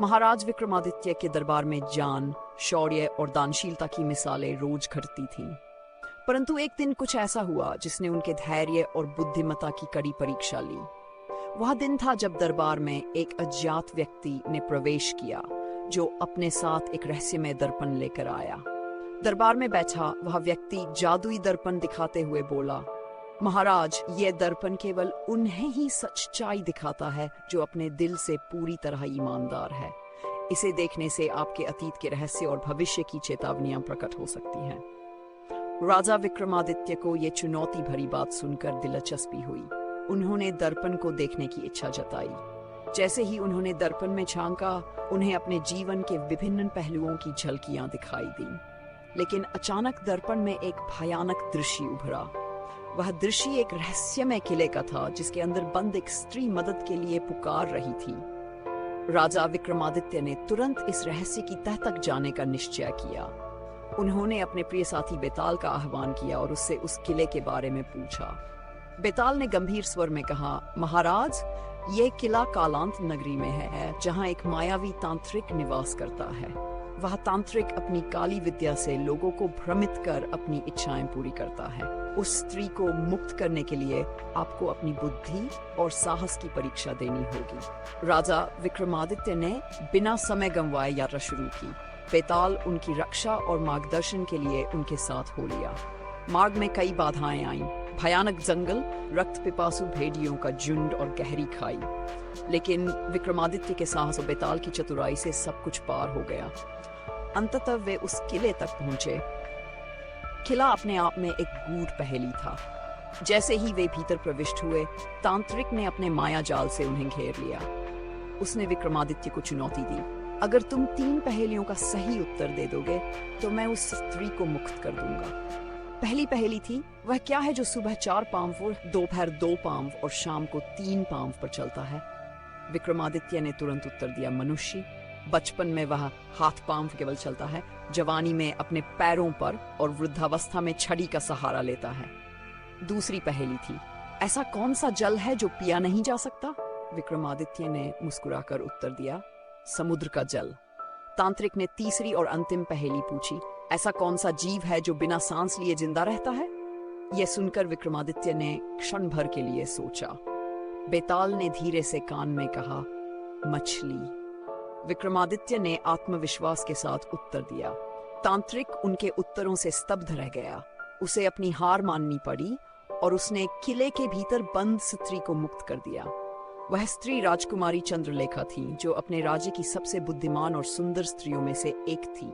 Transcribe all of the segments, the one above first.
महाराज विक्रमादित्य के दरबार में ज्ञान, शौर्य और दानशीलता की मिसालें रोज घटती थीं। परंतु एक दिन कुछ ऐसा हुआ जिसने उनके धैर्य और बुद्धिमत्ता की कड़ी परीक्षा ली। वह दिन था जब दरबार में एक अज्ञात व्यक्ति ने प्रवेश किया, जो अपने साथ एक रहस्यमय दर्पण लेकर आया। दरबार में बैठा वह व्यक्ति जादुई दर्पण दिखाते हुए बोला, महाराज, ये दर्पण केवल उन्हें ही सच्चाई दिखाता है जो अपने दिल से पूरी तरह ईमानदार है। इसे देखने से आपके अतीत के रहस्य और भविष्य की चेतावनियां प्रकट हो सकती हैं। राजा विक्रमादित्य को ये चुनौती भरी बात सुनकर दिलचस्पी हुई। उन्होंने दर्पण को देखने की इच्छा जताई। जैसे ही उन्होंने दर्पण में झांका, उन्हें अपने जीवन के विभिन्न पहलुओं की झलकियां दिखाई दी। लेकिन अचानक दर्पण में एक भयानक दृश्य उभरा। वह दृश्य एक रहस्यमय किले का था, जिसके अंदर बंद एक स्त्री मदद के लिए पुकार रही थी। राजा विक्रमादित्य ने तुरंत इस रहस्य की तह तक जाने का निश्चय किया। उन्होंने अपने प्रिय साथी बेताल का आह्वान किया और उससे उस किले के बारे में पूछा। बेताल ने गंभीर स्वर में कहा, महाराज, ये किला कालांत नगरी में है, जहां एक मायावी तांत्रिक निवास करता है। वह तांत्रिक अपनी काली विद्या से लोगों को भ्रमित कर अपनी इच्छाएं पूरी करता है। उस स्त्री को मुक्त करने के लिए आपको अपनी बुद्धि और साहस की परीक्षा देनी होगी। राजा विक्रमादित्य ने बिना समय गंवाए यात्रा शुरू की। बेताल उनकी रक्षा और मार्गदर्शन के लिए उनके साथ हो लिया। मार्ग में कई बाधाएं आईं, भयानक जंगल, रक्त पिपासु भेड़ियों का झुंड और गहरी खाई। लेकिन विक्रमादित्य के साहस और बेताल की चतुराई से सब कुछ पार हो गया। अंततः वे उस किले तक पहुंचे। किला अपने आप में एक गूढ़ पहेली था। जैसे ही वे भीतर प्रविष्ट हुए, तांत्रिक ने अपने माया जाल से उन्हें घेर लिया। उसने विक्रमादित्य को चुनौती दी, अगर तुम 3 पहेलियों का सही उत्तर दे दोगे तो मैं उस स्त्री को मुक्त कर दूंगा। पहली पहेली थी, वह क्या है जो सुबह 4 पांव, दोपहर 2 पांव और शाम को 3 पांव पर चलता है? विक्रमादित्य ने तुरंत उत्तर दिया, मनुष्य। बचपन में वह हाथ पांव केवल चलता है, जवानी में अपने पैरों पर और वृद्धावस्था में छड़ी का सहारा लेता है। दूसरी पहेली थी, ऐसा कौन सा जल है जो पिया नहीं जा सकता? विक्रमादित्य ने मुस्कुराकर उत्तर दिया, समुद्र का जल। तांत्रिक ने तीसरी और अंतिम पहेली पूछी, ऐसा कौन सा जीव है जो बिना सांस लिए जिंदा रहता है? यह सुनकर विक्रमादित्य ने क्षण भर के लिए सोचा। बेताल ने धीरे से कान में कहा, मछली। विक्रमादित्य ने आत्मविश्वास के साथ उत्तर दिया। तांत्रिक उनके उत्तरों से स्तब्ध रह गया। उसे अपनी हार माननी पड़ी और उसने किले के भीतर बंद स्त्री को मुक्त कर दिया। वह स्त्री राजकुमारी चंद्रलेखा थी, जो अपने राज्य की सबसे बुद्धिमान और सुंदर स्त्रियों में से एक थी।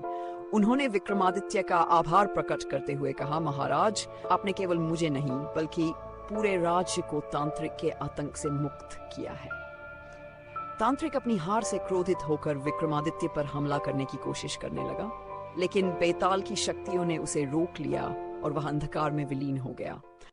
उन्होंने विक्रमादित्य का आभार प्रकट करते हुए कहा, महाराज, आपने केवल मुझे नहीं बल्कि पूरे राज्य को तांत्रिक के आतंक से मुक्त किया है। तांत्रिक अपनी हार से क्रोधित होकर विक्रमादित्य पर हमला करने की कोशिश करने लगा, लेकिन बेताल की शक्तियों ने उसे रोक लिया और वह अंधकार में विलीन हो गया।